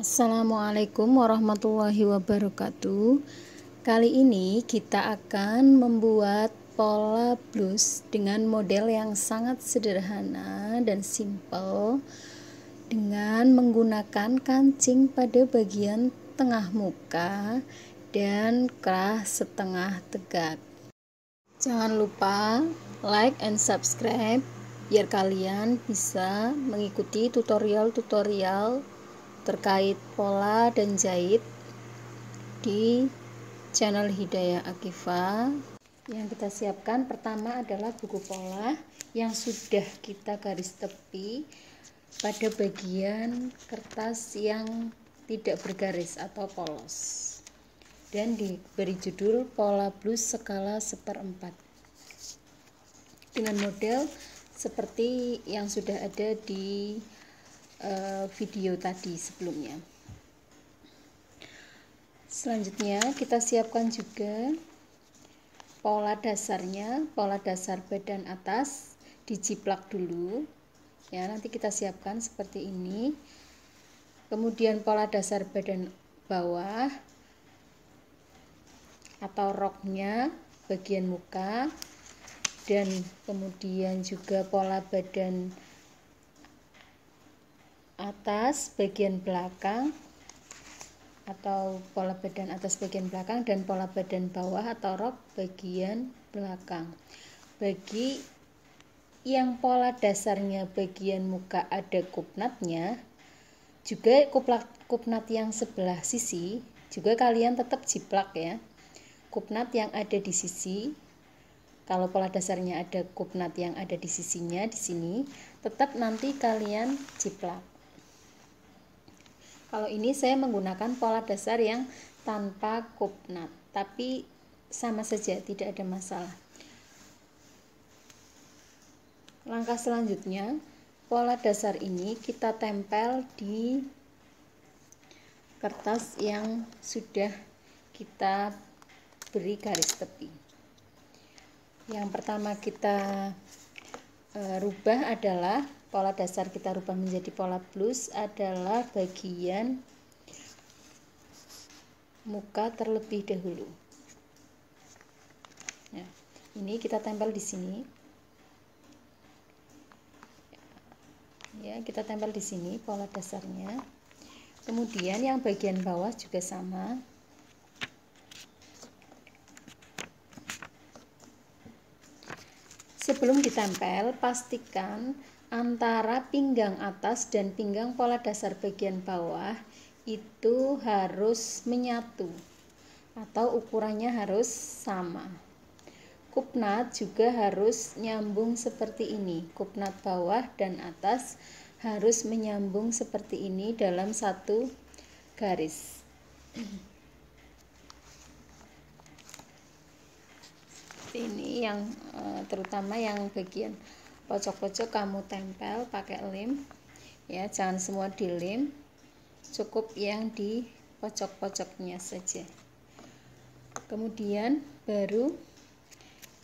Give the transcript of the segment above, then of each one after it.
Assalamualaikum warahmatullahi wabarakatuh. Kali ini kita akan membuat pola blus dengan model yang sangat sederhana dan simple dengan menggunakan kancing pada bagian tengah muka dan kerah setengah tegak. Jangan lupa like and subscribe biar kalian bisa mengikuti tutorial-tutorial terkait pola dan jahit di channel Hidayah Akifa. Yang kita siapkan pertama adalah buku pola yang sudah kita garis tepi pada bagian kertas yang tidak bergaris atau polos dan diberi judul pola blus skala 1/4 dengan model seperti yang sudah ada di video tadi sebelumnya. Selanjutnya kita siapkan juga pola dasarnya, pola dasar badan atas dijiplak dulu ya, nanti kita siapkan seperti ini. Kemudian pola dasar badan bawah atau roknya bagian muka, dan kemudian juga pola badan atas bagian belakang atau pola badan atas bagian belakang dan pola badan bawah atau rok bagian belakang. Bagi yang pola dasarnya bagian muka ada kupnatnya, juga kupnat yang sebelah sisi juga kalian tetap jiplak ya. Kupnat yang ada di sisi, kalau pola dasarnya ada kupnat yang ada di sisinya di sini, tetap nanti kalian jiplak. Kalau ini saya menggunakan pola dasar yang tanpa kupnat, tapi sama saja, tidak ada masalah. Langkah selanjutnya, pola dasar ini kita tempel di kertas yang sudah kita beri garis tepi. Yang pertama kita rubah adalah pola dasar, kita rubah menjadi pola blus adalah bagian muka terlebih dahulu. Nah, ini kita tempel di sini. Ya, kita tempel di sini pola dasarnya. Kemudian yang bagian bawah juga sama. Sebelum ditempel, pastikan antara pinggang atas dan pinggang pola dasar bagian bawah itu harus menyatu atau ukurannya harus sama. Kupnat juga harus nyambung seperti ini. Kupnat bawah dan atas harus menyambung seperti ini dalam satu garis. Ini yang terutama yang bagian pojok-pojok kamu tempel pakai lem ya, jangan semua dilem, cukup yang di pojok-pojoknya saja. Kemudian baru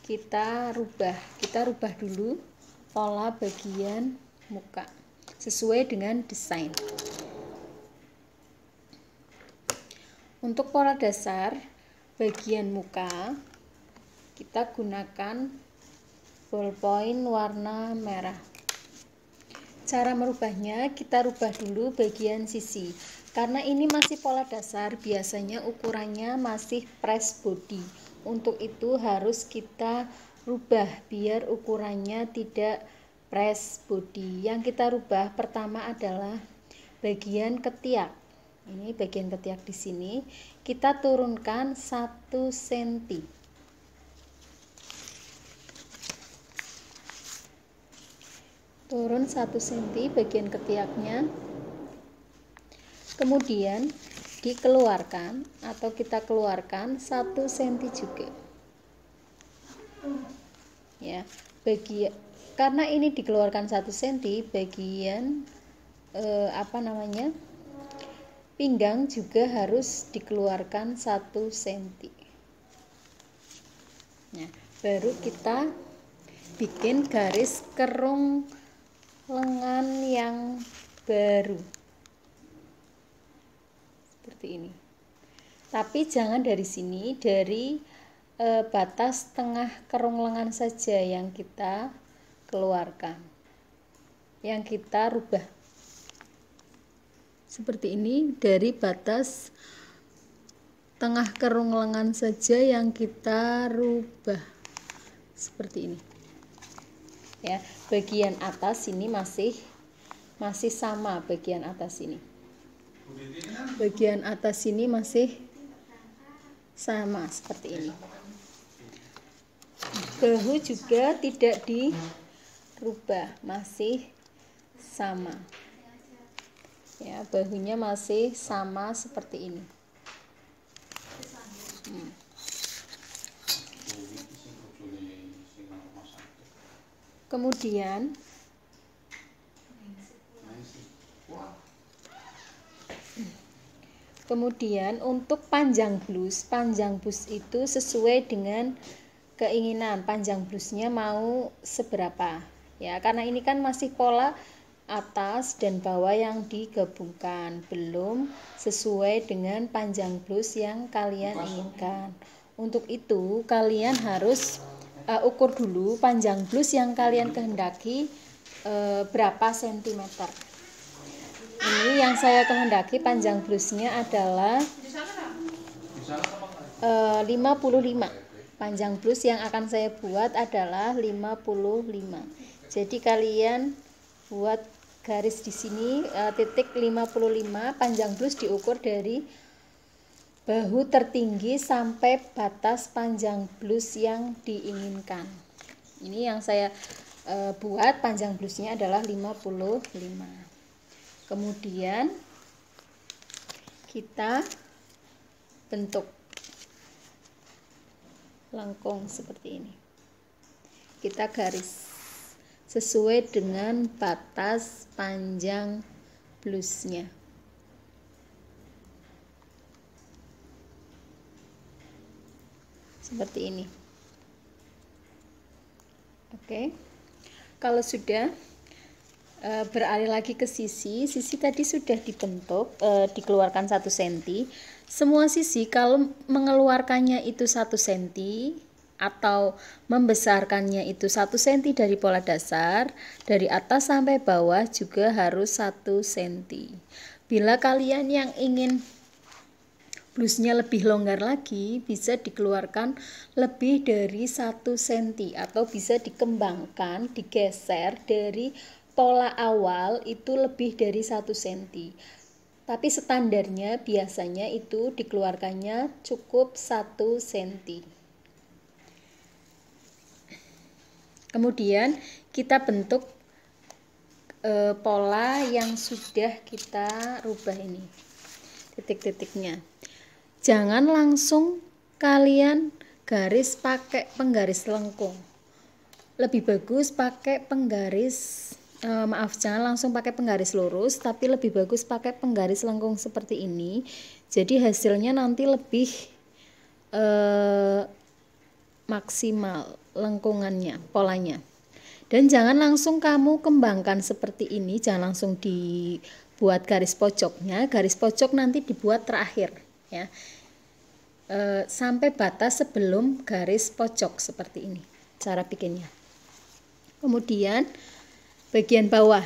kita rubah dulu pola bagian muka sesuai dengan desain. Untuk pola dasar bagian muka kita gunakan ballpoint warna merah. Cara merubahnya, kita rubah dulu bagian sisi. Karena ini masih pola dasar, biasanya ukurannya masih press body. Untuk itu harus kita rubah biar ukurannya tidak press body. Yang kita rubah pertama adalah bagian ketiak. Ini bagian ketiak di sini. Kita turunkan 1 cm. Turun 1 cm bagian ketiaknya, kemudian dikeluarkan atau kita keluarkan 1 cm juga ya. Karena ini dikeluarkan 1 cm, bagian pinggang juga harus dikeluarkan 1 cm. Nah, baru kita bikin garis kerung lengan yang baru. seperti ini. Tapi jangan dari sini, dari batas tengah kerung lengan saja yang kita keluarkan, yang kita rubah. Seperti ini, dari batas tengah kerung lengan saja yang kita rubah. Seperti ini. Ya, bagian atas ini masih sama, bagian atas ini. Bagian atas ini masih sama seperti ini. Bahu juga tidak dirubah, masih sama. Ya, bahunya masih sama seperti ini. Kemudian untuk panjang blus itu sesuai dengan keinginan panjang blusnya mau seberapa. Ya, karena ini kan masih pola atas dan bawah yang digabungkan, belum sesuai dengan panjang blus yang kalian inginkan. Untuk itu kalian harus ukur dulu panjang blus yang kalian kehendaki berapa sentimeter. Ini yang saya kehendaki panjang blusnya adalah 55. Panjang blus yang akan saya buat adalah 55. Jadi kalian buat garis di sini titik 55. Panjang blus diukur dari bahu tertinggi sampai batas panjang blus yang diinginkan. Ini yang saya buat panjang blusnya adalah 55. Kemudian kita bentuk lengkung seperti ini. Kita garis sesuai dengan batas panjang blusnya. Seperti ini. Oke. Kalau sudah beralih lagi ke sisi tadi sudah dibentuk, dikeluarkan 1 cm. Semua sisi kalau mengeluarkannya itu 1 cm atau membesarkannya itu 1 cm dari pola dasar, dari atas sampai bawah juga harus 1 cm. Bila kalian yang ingin blusnya lebih longgar lagi, bisa dikeluarkan lebih dari 1 cm atau bisa dikembangkan, digeser dari pola awal itu lebih dari 1 cm. Tapi standarnya biasanya itu dikeluarkannya cukup 1 cm. Kemudian kita bentuk pola yang sudah kita rubah ini. Titik-titiknya. Jangan langsung kalian garis pakai penggaris lengkung. Lebih bagus pakai penggaris jangan langsung pakai penggaris lurus, tapi lebih bagus pakai penggaris lengkung seperti ini. Jadi hasilnya nanti lebih maksimal lengkungannya, polanya. Dan jangan langsung kamu kembangkan seperti ini, jangan langsung dibuat garis pojoknya. Garis pojok nanti dibuat terakhir, ya. Sampai batas sebelum garis pojok seperti ini cara bikinnya. Kemudian bagian bawah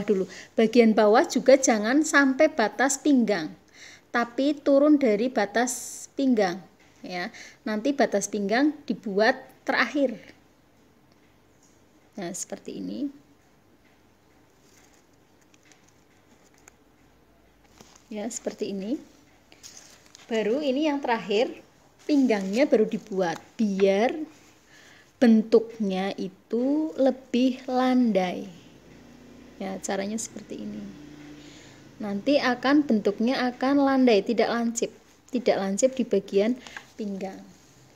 dulu. Bagian bawah juga jangan sampai batas pinggang, tapi turun dari batas pinggang, ya. Nanti batas pinggang dibuat terakhir. Nah, seperti ini. Ya, seperti ini. Baru ini yang terakhir, pinggangnya baru dibuat biar bentuknya itu lebih landai. Ya, caranya seperti ini. Nanti bentuknya akan landai, tidak lancip di bagian pinggang.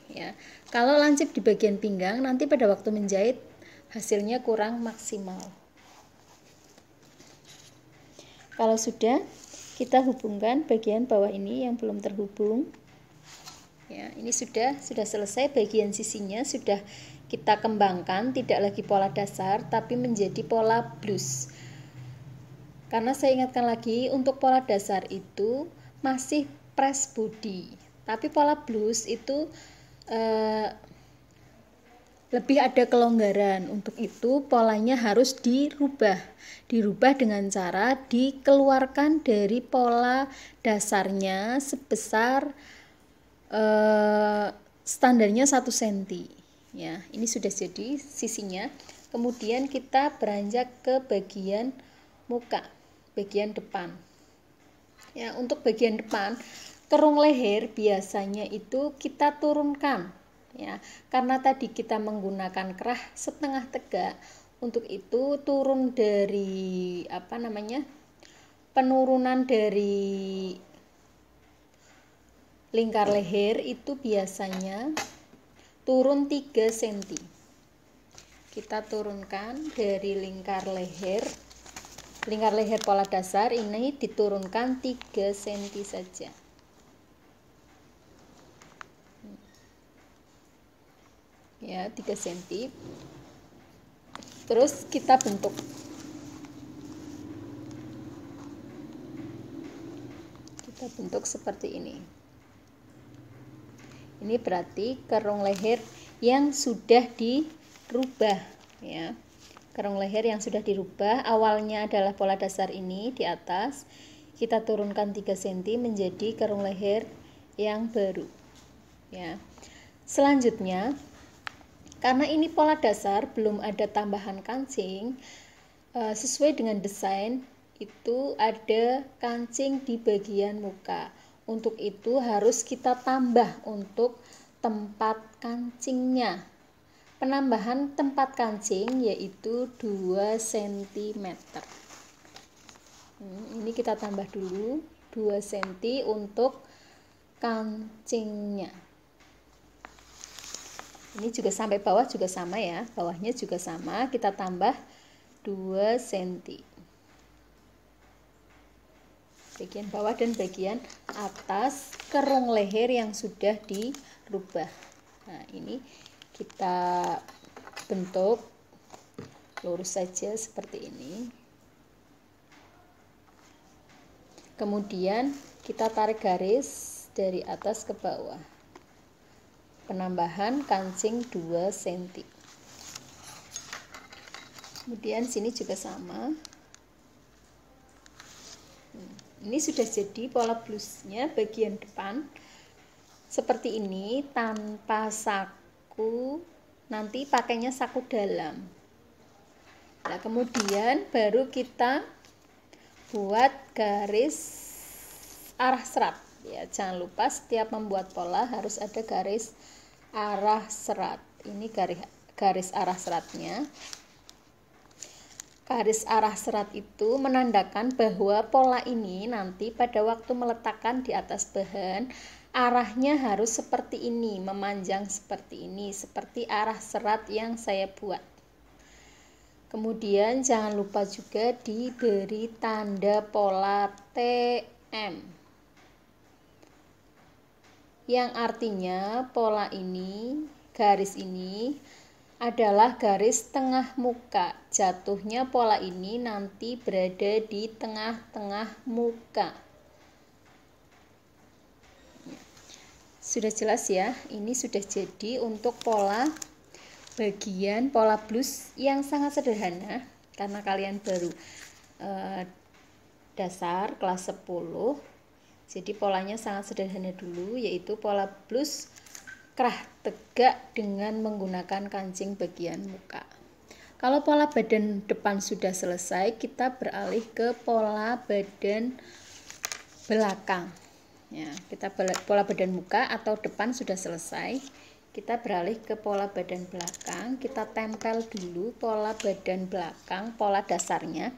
Ya, kalau lancip di bagian pinggang, nanti pada waktu menjahit hasilnya kurang maksimal. Kalau sudah, kita hubungkan bagian bawah ini yang belum terhubung. Ya, ini sudah selesai, bagian sisinya sudah kita kembangkan, tidak lagi pola dasar tapi menjadi pola blus. Karena saya ingatkan lagi, untuk pola dasar itu masih press body, tapi pola blues itu lebih ada kelonggaran. Untuk itu polanya harus dirubah dengan cara dikeluarkan dari pola dasarnya sebesar standarnya 1 cm ya. Ini sudah jadi sisinya. Kemudian kita beranjak ke bagian muka, bagian depan ya. Untuk bagian depan, kerung leher biasanya itu kita turunkan ya, karena tadi kita menggunakan kerah setengah tegak. Untuk itu turun dari penurunan dari lingkar leher itu biasanya turun 3 cm. Kita turunkan dari lingkar leher pola dasar ini diturunkan 3 cm saja. Ya, 3 cm. Terus kita bentuk. Kita bentuk seperti ini. Ini berarti kerung leher yang sudah dirubah ya. Kerung leher yang sudah dirubah, awalnya adalah pola dasar ini di atas. Kita turunkan 3 cm menjadi kerung leher yang baru ya. Selanjutnya, karena ini pola dasar, belum ada tambahan kancing, sesuai dengan desain itu ada kancing di bagian muka. Untuk itu harus kita tambah untuk tempat kancingnya. Penambahan tempat kancing yaitu 2 cm. Ini kita tambah dulu 2 cm untuk kancingnya. Ini juga sampai bawah juga sama ya, bawahnya juga sama, kita tambah 2 cm. Bagian bawah dan bagian atas kerung leher yang sudah dirubah. Nah, ini kita bentuk lurus saja seperti ini. Kemudian kita tarik garis dari atas ke bawah. Penambahan kancing 2 cm. Kemudian sini juga sama. Ini sudah jadi pola blusnya bagian depan seperti ini tanpa saku. Nanti pakainya saku dalam. Nah, kemudian baru kita buat garis arah serat ya. Jangan lupa setiap membuat pola harus ada garis arah serat. Ini garis arah seratnya. Garis arah serat itu menandakan bahwa pola ini nanti pada waktu meletakkan di atas bahan, arahnya harus seperti ini, memanjang seperti ini, seperti arah serat yang saya buat. Kemudian jangan lupa juga diberi tanda pola TM, yang artinya pola ini, garis ini adalah garis tengah muka. Jatuhnya pola ini nanti berada di tengah-tengah muka. Sudah jelas ya, ini sudah jadi untuk pola bagian pola blus yang sangat sederhana karena kalian baru dasar kelas 10. Jadi polanya sangat sederhana dulu, yaitu pola blus kerah tegak dengan menggunakan kancing bagian muka. Kalau pola badan depan sudah selesai, kita beralih ke pola badan belakang. Ya, pola badan muka atau depan sudah selesai. Kita beralih ke pola badan belakang. Kita tempel dulu pola badan belakang, pola dasarnya.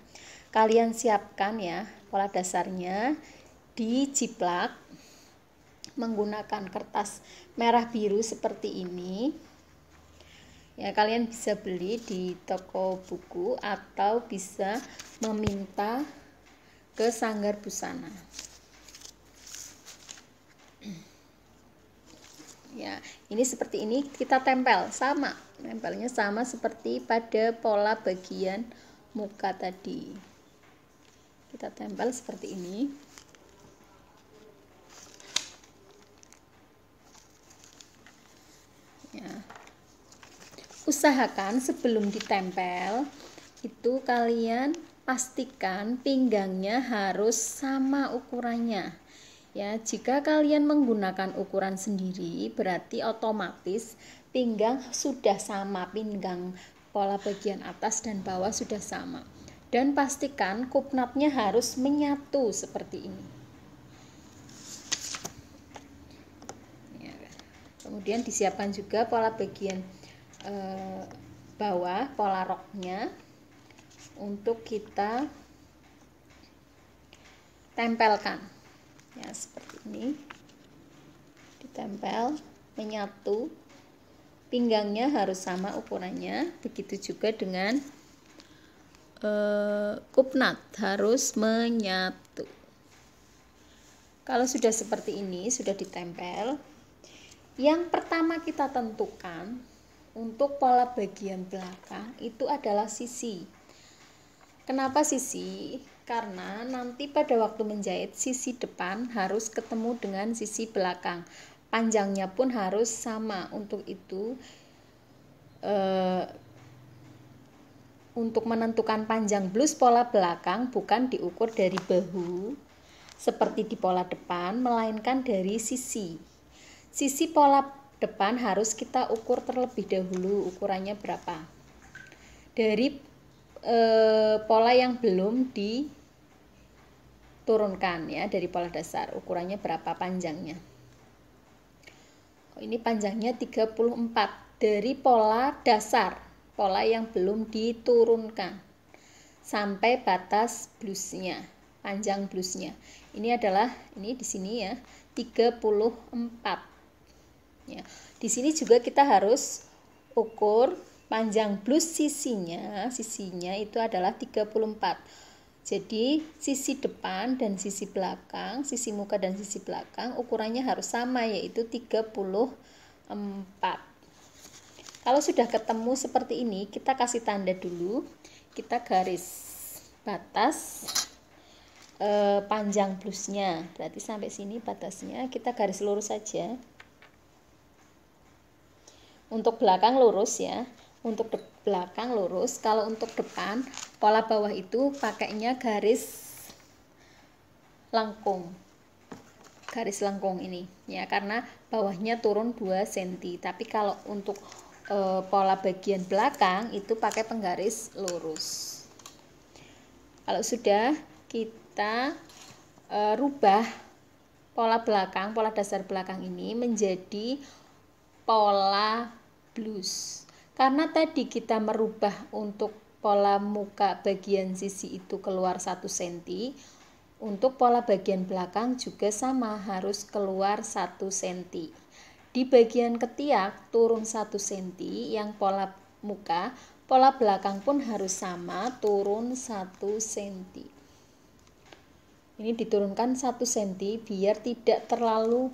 Kalian siapkan ya, pola dasarnya dijiplak menggunakan kertas merah biru seperti ini ya. Kalian bisa beli di toko buku atau bisa meminta ke sanggar busana ya. Ini seperti ini, kita tempel sama, nempelnya sama seperti pada pola bagian muka tadi. Kita tempel seperti ini. Usahakan sebelum ditempel itu kalian pastikan pinggangnya harus sama ukurannya. Ya, jika kalian menggunakan ukuran sendiri berarti otomatis pinggang sudah sama, pinggang pola bagian atas dan bawah sudah sama. Dan pastikan kupnatnya harus menyatu seperti ini. Ya. Kemudian disiapkan juga pola bagian bawah, pola roknya untuk kita tempelkan. Ya, seperti ini. Ditempel, menyatu. Pinggangnya harus sama ukurannya. Begitu juga dengan kupnat harus menyatu. Kalau sudah seperti ini, sudah ditempel, yang pertama kita tentukan untuk pola bagian belakang itu adalah sisi. Kenapa sisi? Karena nanti pada waktu menjahit sisi depan harus ketemu dengan sisi belakang. Panjangnya pun harus sama. Untuk itu untuk menentukan panjang blus pola belakang bukan diukur dari bahu seperti di pola depan, melainkan dari sisi. Sisi pola depan harus kita ukur terlebih dahulu ukurannya berapa. Dari pola yang belum diturunkan ya, dari pola dasar ukurannya berapa panjangnya. Ini panjangnya 34 dari pola dasar, pola yang belum diturunkan sampai batas blusnya, panjang blusnya. Ini adalah ini di sini ya 34. Ya. Di sini juga kita harus ukur panjang blus sisinya itu adalah 34. Jadi sisi depan dan sisi belakang, sisi muka dan sisi belakang ukurannya harus sama, yaitu 34. Kalau sudah ketemu seperti ini, kita kasih tanda dulu, kita garis batas panjang blusnya, berarti sampai sini batasnya, kita garis lurus saja. Untuk belakang lurus ya, untuk belakang lurus. Kalau untuk depan, pola bawah itu pakainya garis lengkung, garis lengkung ini ya, karena bawahnya turun 2 cm. Tapi kalau untuk pola bagian belakang itu pakai penggaris lurus. Kalau sudah kita rubah pola belakang, pola dasar belakang ini menjadi pola blus. Karena tadi kita merubah untuk pola muka bagian sisi itu keluar 1 cm, untuk pola bagian belakang juga sama, harus keluar 1 cm. Di bagian ketiak turun 1 cm yang pola muka, pola belakang pun harus sama, turun 1 cm. Ini diturunkan 1 cm biar tidak terlalu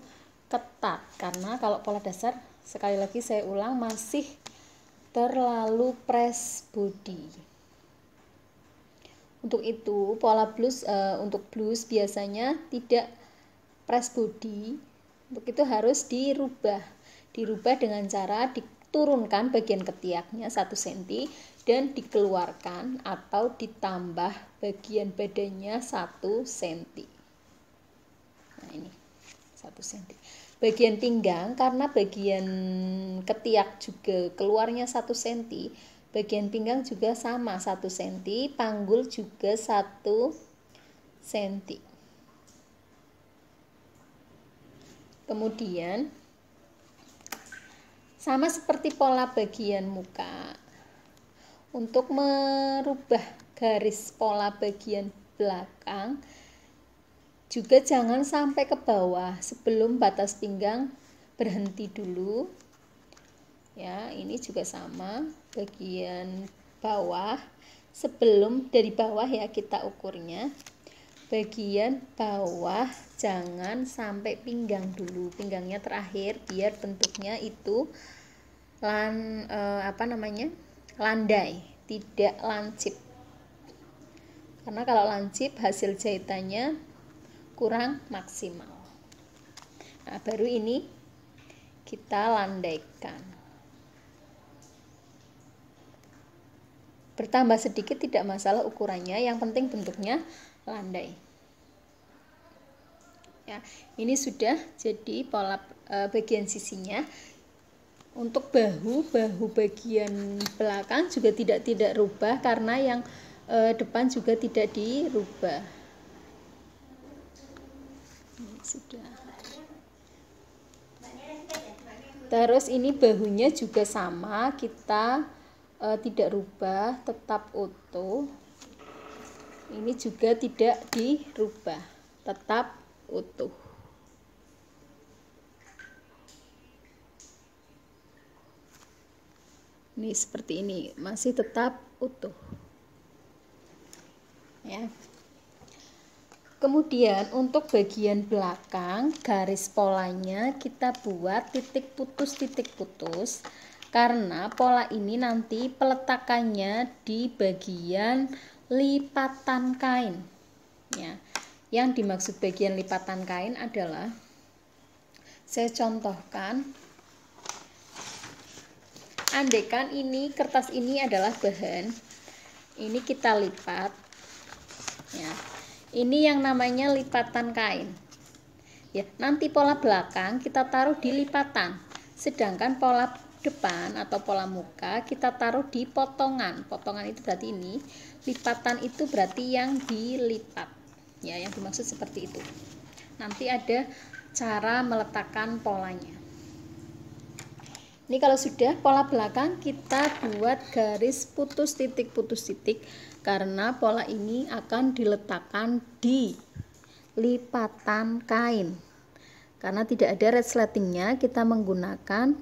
ketat, karena kalau pola dasar, sekali lagi saya ulang, masih terlalu press body. Untuk itu pola blus untuk blus biasanya tidak press body. Untuk itu harus dirubah dengan cara diturunkan bagian ketiaknya 1 cm dan dikeluarkan atau ditambah bagian badannya 1 cm. Nah ini 1 cm. Bagian pinggang, karena bagian ketiak juga keluarnya 1 cm, bagian pinggang juga sama 1 cm, panggul juga 1 cm. Kemudian sama seperti pola bagian muka, untuk merubah garis pola bagian belakang juga jangan sampai ke bawah, sebelum batas pinggang berhenti dulu. Ya, ini juga sama, bagian bawah sebelum dari bawah ya kita ukurnya. Bagian bawah jangan sampai pinggang dulu, pinggangnya terakhir biar bentuknya itu landai, tidak lancip. Karena kalau lancip hasil jahitannya kurang maksimal. Nah, baru ini kita landaikan. Bertambah sedikit tidak masalah ukurannya, yang penting bentuknya landai. Ya, ini sudah jadi pola bagian sisinya. Untuk bahu bagian belakang juga tidak rubah karena yang depan juga tidak dirubah. Ini sudah. Terus ini bahunya juga sama, kita tidak rubah, tetap utuh. Ini juga tidak dirubah, tetap utuh. Ini seperti ini, masih tetap utuh. Ya. Kemudian untuk bagian belakang, garis polanya kita buat titik putus karena pola ini nanti peletakannya di bagian lipatan kain. Ya. Yang dimaksud bagian lipatan kain adalah, saya contohkan, andaikan ini kertas ini adalah bahan, ini kita lipat, ya. Ini yang namanya lipatan kain. Ya, nanti pola belakang kita taruh di lipatan, sedangkan pola depan atau pola muka kita taruh di potongan. Potongan itu berarti ini, lipatan itu berarti yang dilipat. Ya, yang dimaksud seperti itu. Nanti ada cara meletakkan polanya. Ini kalau sudah pola belakang, kita buat garis putus titik karena pola ini akan diletakkan di lipatan kain. Karena tidak ada resletingnya, kita menggunakan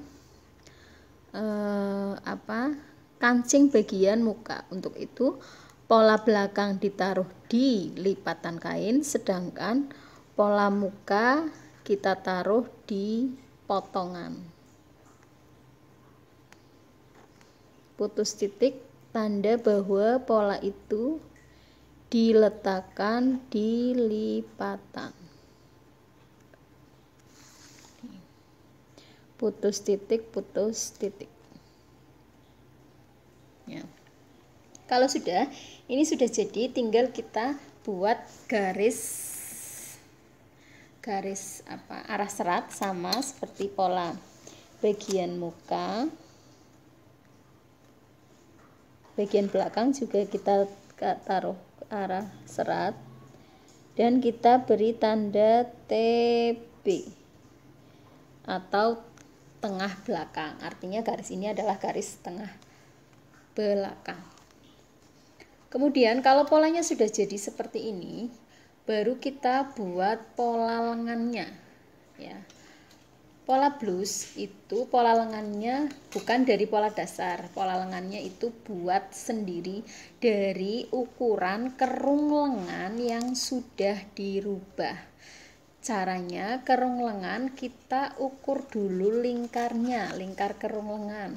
kancing bagian muka. Untuk itu pola belakang ditaruh di lipatan kain, sedangkan pola muka kita taruh di potongan. Putus titik tanda bahwa pola itu diletakkan di lipatan. Putus titik. Ya. Kalau sudah, ini sudah jadi, tinggal kita buat garis arah serat sama seperti pola bagian muka. Bagian belakang juga kita taruh arah serat dan kita beri tanda TB atau tengah belakang. Artinya garis ini adalah garis tengah belakang. Kemudian kalau polanya sudah jadi seperti ini, baru kita buat pola lengannya. Ya. Pola blus itu pola lengannya bukan dari pola dasar. Pola lengannya itu buat sendiri dari ukuran kerung lengan yang sudah dirubah. Caranya, kerung lengan kita ukur dulu lingkarnya, lingkar kerung lengan.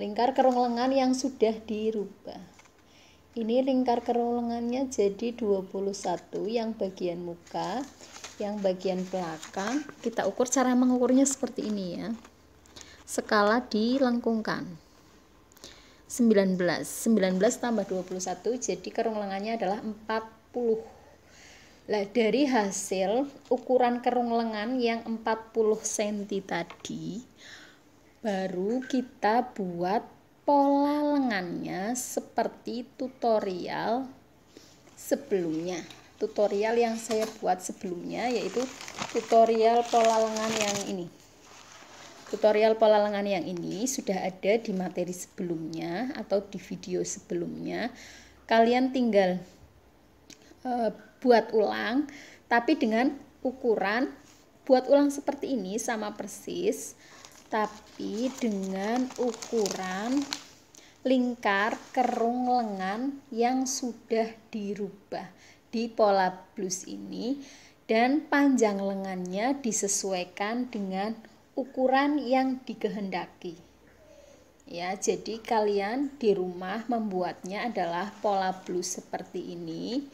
Lingkar kerung lengan yang sudah dirubah. Ini lingkar kerung lengannya jadi 21, yang bagian muka, yang bagian belakang. Kita ukur, cara mengukurnya seperti ini ya. Skala dilengkungkan. 19 tambah 21, jadi kerung lengannya adalah 40. Nah, dari hasil ukuran kerung lengan yang 40 cm tadi, baru kita buat pola lengannya seperti tutorial sebelumnya. Tutorial yang saya buat sebelumnya yaitu tutorial pola lengan yang ini. Tutorial pola lengan yang ini sudah ada di materi sebelumnya atau di video sebelumnya. Kalian tinggal buat ulang, tapi dengan ukuran buat ulang seperti ini sama persis, tapi dengan ukuran lingkar kerung lengan yang sudah dirubah di pola blus ini, dan panjang lengannya disesuaikan dengan ukuran yang dikehendaki. Ya, jadi kalian di rumah membuatnya adalah pola blus seperti ini,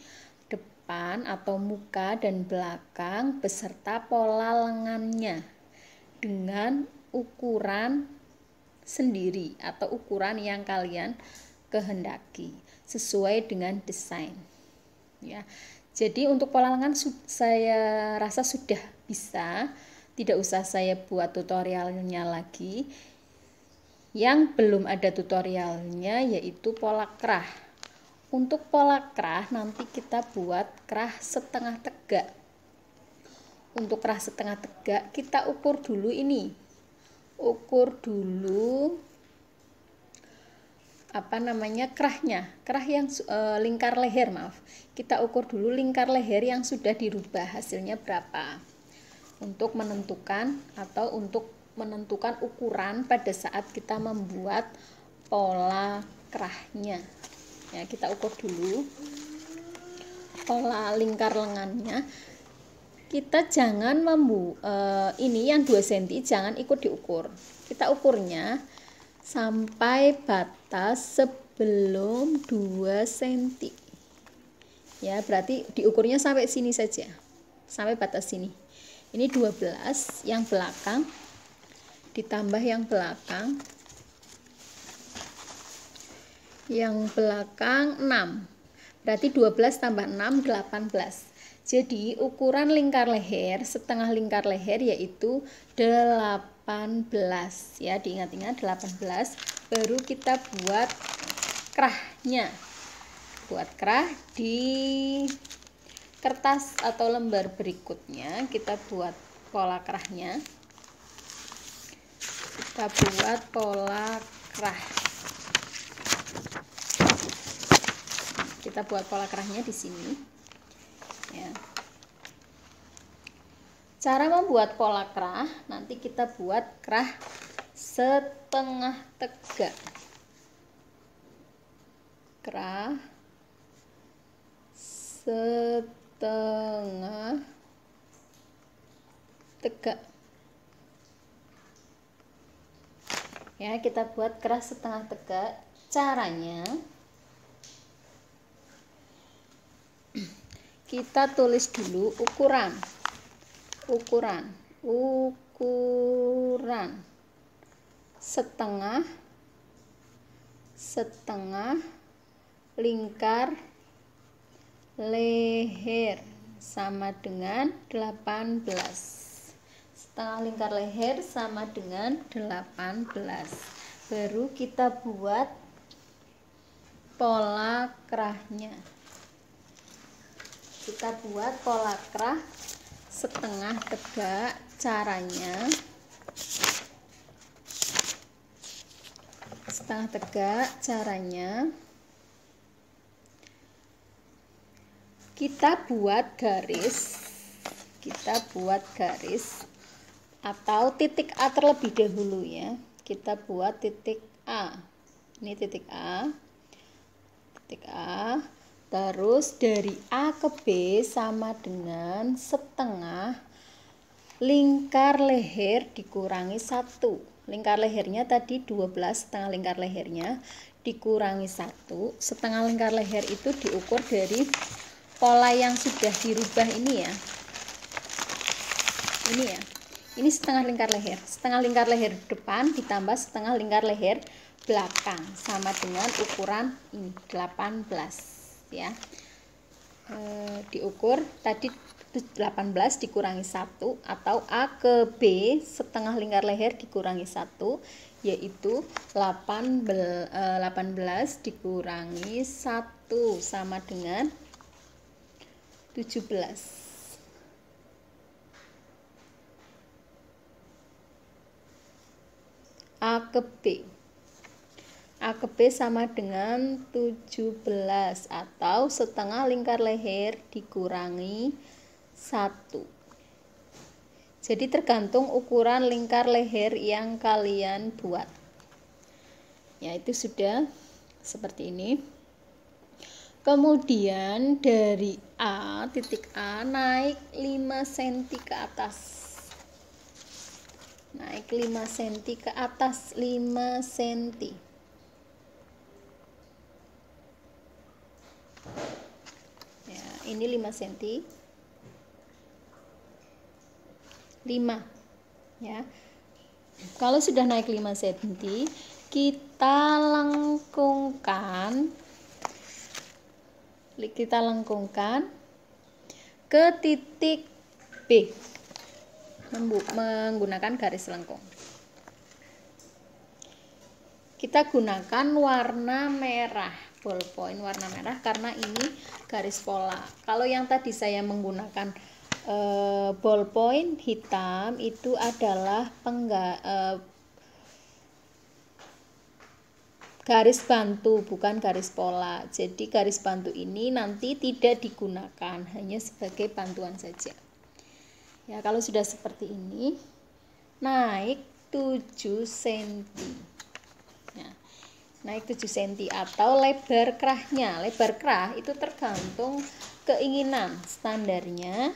depan atau muka dan belakang beserta pola lengannya dengan ukuran sendiri atau ukuran yang kalian kehendaki sesuai dengan desain ya. Jadi untuk pola lengan saya rasa sudah bisa, tidak usah saya buat tutorialnya lagi. Yang belum ada tutorialnya yaitu pola kerah. Untuk pola kerah nanti kita buat kerah setengah tegak. Untuk kerah setengah tegak kita ukur dulu ini. Ukur dulu kerahnya, kerah yang lingkar leher, maaf. Kita ukur dulu lingkar leher yang sudah dirubah hasilnya berapa. Untuk menentukan ukuran pada saat kita membuat pola kerahnya. Ya, kita ukur dulu pola lingkar lengannya. Kita jangan ini yang 2 cm jangan ikut diukur. Kita ukurnya sampai batas sebelum 2 cm. Ya, berarti diukurnya sampai sini saja. Sampai batas sini. Ini 12, yang belakang ditambah yang belakang. Yang belakang 6. Berarti 12 tambah 6 18. Jadi ukuran lingkar leher, setengah lingkar leher yaitu 18 ya, diingat-ingat 18. Baru kita buat kerahnya. Buat kerah di kertas atau lembar berikutnya kita buat pola kerahnya. Kita buat pola kerah. Kita buat pola kerahnya di sini. Ya. Cara membuat pola kerah, nanti kita buat kerah setengah tegak. Kerah setengah tegak. Ya, kita buat kerah setengah tegak. Caranya kita tulis dulu ukuran setengah lingkar leher sama dengan 18. Setengah lingkar leher sama dengan 18. Baru kita buat pola kerahnya. Kita buat pola kerah setengah tegak. Caranya setengah tegak, caranya kita buat garis atau titik A terlebih dahulu ya. Kita buat titik A. Ini titik A. Terus dari A ke B sama dengan setengah lingkar leher dikurangi 1. Lingkar lehernya tadi 12, setengah lingkar lehernya dikurangi 1. Setengah lingkar leher itu diukur dari pola yang sudah dirubah ini ya. Ini ya. Ini setengah lingkar leher. Setengah lingkar leher depan ditambah setengah lingkar leher belakang sama dengan ukuran ini 18 ya. Diukur tadi 18 dikurangi 1 atau A ke B setengah lingkar leher dikurangi 1 yaitu 18 dikurangi 1 sama dengan 17. A ke B sama dengan 17 atau setengah lingkar leher dikurangi 1. Jadi tergantung ukuran lingkar leher yang kalian buat. Ya, itu sudah seperti ini. Kemudian dari A, titik A naik 5 cm ke atas. Naik 5 cm ke atas, 5 cm. Ya, ini 5 cm. 5 ya. Kalau sudah naik 5 cm, kita lengkungkan ke titik B menggunakan garis lengkung. Kita gunakan warna merah, ballpoint warna merah, karena ini garis pola. Kalau yang tadi saya menggunakan ballpoint hitam, itu adalah garis bantu, bukan garis pola. Jadi garis bantu ini nanti tidak digunakan, hanya sebagai bantuan saja. Ya, kalau sudah seperti ini, naik 7 cm. Ya, naik 7 cm atau lebar kerahnya. Lebar kerah itu tergantung keinginan. Standarnya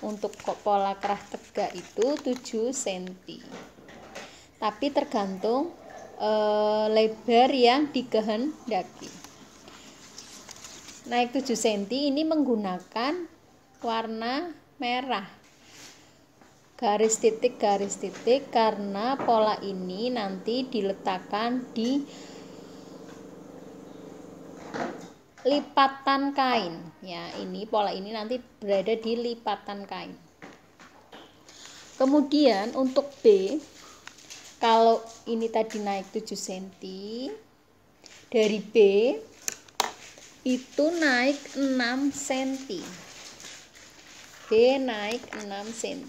untuk pola kerah tegak itu 7 cm. Tapi tergantung lebar yang dikehendaki. Naik 7 cm ini menggunakan warna merah. Garis titik karena pola ini nanti diletakkan di lipatan kain. Ya, ini pola ini nanti berada di lipatan kain. Kemudian untuk B, kalau ini tadi naik 7 cm, dari B itu naik 6 cm. B naik 6 cm.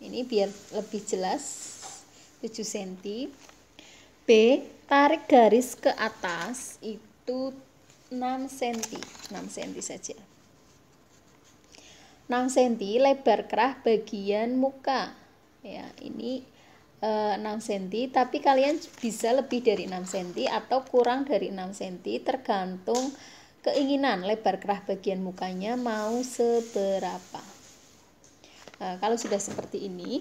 Ini biar lebih jelas, 7 cm. B, tarik garis ke atas itu 6 cm. 6 cm saja. 6 cm lebar kerah bagian muka. Ya, ini 6 cm, tapi kalian bisa lebih dari 6 cm atau kurang dari 6 cm, tergantung keinginan lebar kerah bagian mukanya mau seberapa. Nah, kalau sudah seperti ini,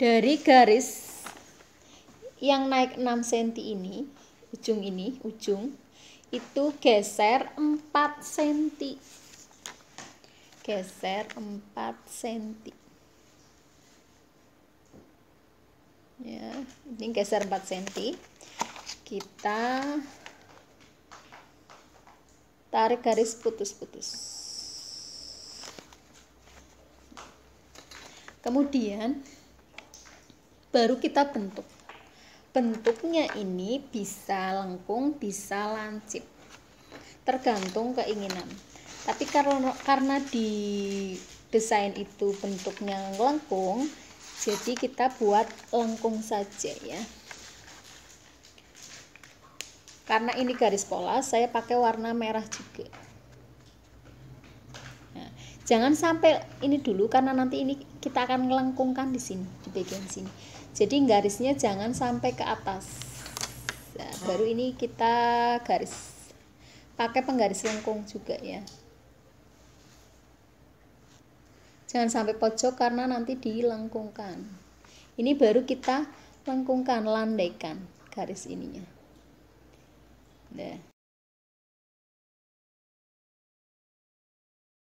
dari garis yang naik 6 cm ini, ujung itu geser 4 cm. Geser 4 cm. Ya, ini geser 4 cm. Kita tarik garis putus-putus. Kemudian baru kita bentuk. Bentuknya ini bisa lengkung, bisa lancip, tergantung keinginan. Tapi karena di desain itu bentuknya lengkung, jadi kita buat lengkung saja ya. Karena ini garis pola, saya pakai warna merah juga. Nah, jangan sampai ini dulu, karena nanti ini kita akan melengkungkan di sini, di bagian sini. Jadi garisnya jangan sampai ke atas. Nah, baru ini kita garis, pakai penggaris lengkung juga ya. Jangan sampai pojok karena nanti dilengkungkan. Ini baru kita lengkungkan, landaikan garis ininya. Nah.